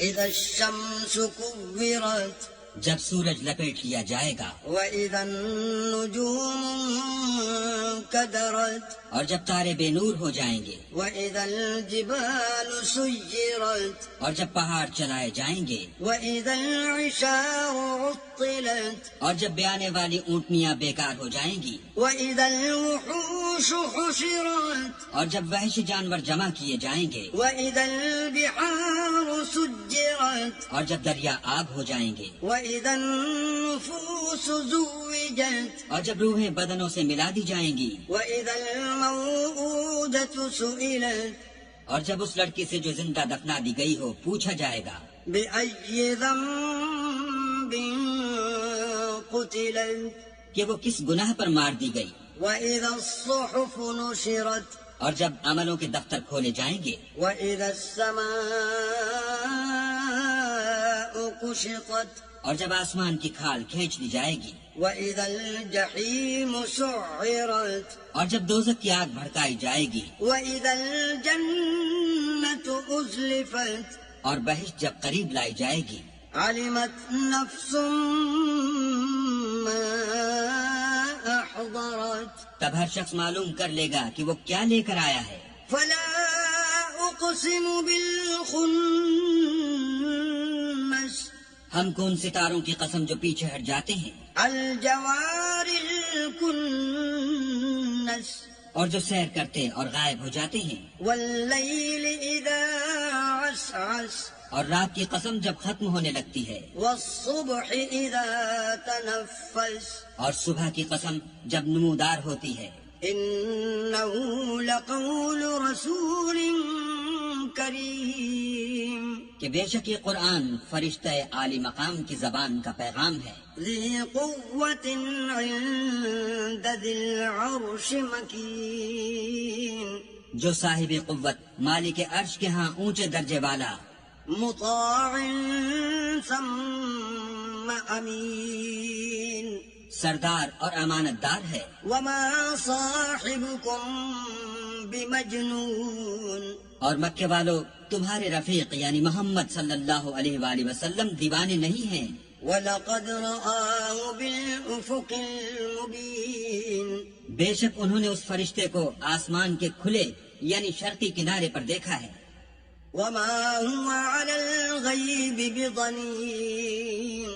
إذا الشمس كورت جب سورج لپیٹ لیا جائے گا، وإذا النجوم انكدرت اور جب تارے بے نور ہو جائیں گے، وإذا الجبال سيرت اور جب پہاڑ چلائے جائیں گے، وإذا العشار عطلت اور جب بیانے والی اونٹنیاں بیکار ہو جائیں گی، وإذا الوحوش حشرت اور جب وحشی جانور جمع کیے جائیں گے، وإذا البحار سجرت اور جب دریا آب ہو جائیں گے، وإذا النفوس زوجت اور جب روحیں بدنوں سے ملا دی جائیں گی، وإذا الموءودة سئلت اور جب اس لڑکی سے جو زندہ دفنا دی گئی ہو پوچھا جائے گا بأي ذنب قتلت کہ وہ کس گناہ پر مار دی گئی، وإذا الصحف نشرت اور جب عملوں کے دفتر کھولے جائیں گے، وإذا السماء كشطت اور جب آسمان کی کھال کھینچ لی جائے گی، وإذا الجحيم سعرت اور جب دوزخ کی آگ بھڑکائی جائے گی، وإذا الجنة أزلفت اور بہشت جب قریب لائی جائے گی، علمت نفس ما أحضرت تب ہر شخص معلوم کر لے گا کہ وہ کیا لے کر آیا ہے۔ فلا أقسم بالخنس ہم کو ان ستاروں کی قسم جو پیچھے ہٹ جاتے ہیں الجوار الكنس اور جو سیر کرتے اور غائب ہو جاتے ہیں، والليل إذا عسعس اور رات کی قسم جب ختم ہونے لگتی ہے، والصبح إذا تنفس اور صبح کی قسم جب نمودار ہوتی ہے۔ إنه لقول رسول كريم کہ بے شک یہ قرآن فرشتہ عالی مقام کی زبان کا پیغام ہے، ذي قوة عند ذي العرش مكين جو صاحب قوت مالک عرش کے ہاں اونچے درجے والا، مطاع ثم أمين سردار اور امانت دار ہے۔ وما صاحبكم بمجنون اور مکے والو تمہارے رفیق یعنی محمد صلی اللہ علیہ وآلہ وسلم دیوانے نہیں ہیں، وَلَقَدْ رَآهُ بِالْأُفُقِ الْمُبِينِ بے شک انہوں نے اس فرشتے کو آسمان کے کھلے یعنی شرقی کنارے پر دیکھا ہے، وَمَا هُوَ عَلَى الْغَيْبِ بِضَنِينٍ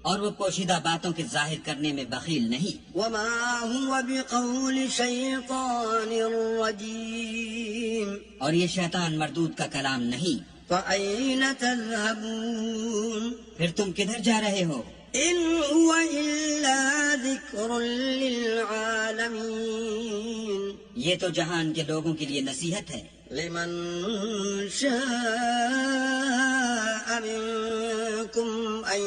اور وہ پوشیدہ باتوں کے ظاہر کرنے میں بخیل نہیں، وَمَا هُوَ بِقَوْلِ شَيْطَانٍ رَجِيمٍ اور یہ شیطان مردود کا کلام نہیں۔ فَأَيْنَ تَذْهَبُونَ پھر تم کدھر جا رہے ہو؟ إِنْ هُوَ إِلَّا ذِكْرٌ لِّلْعَالَمِينَ یہ تو جہان کے لوگوں کے لیے نصیحت ہے، لمن شاء منكم أن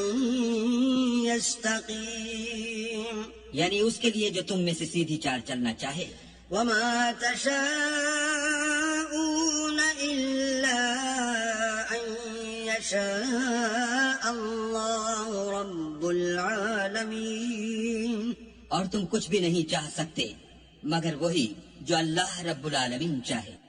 يستقيم یعنی اس کے لیے جو تم میں سے سیدھی چال چلنا چاہے۔ وما تشاءون إلا أن يشاء الله رب العالمين اور تم کچھ بھی نہیں چاہ سکتے مگر وہی جو اللہ رب العالمین چاہے۔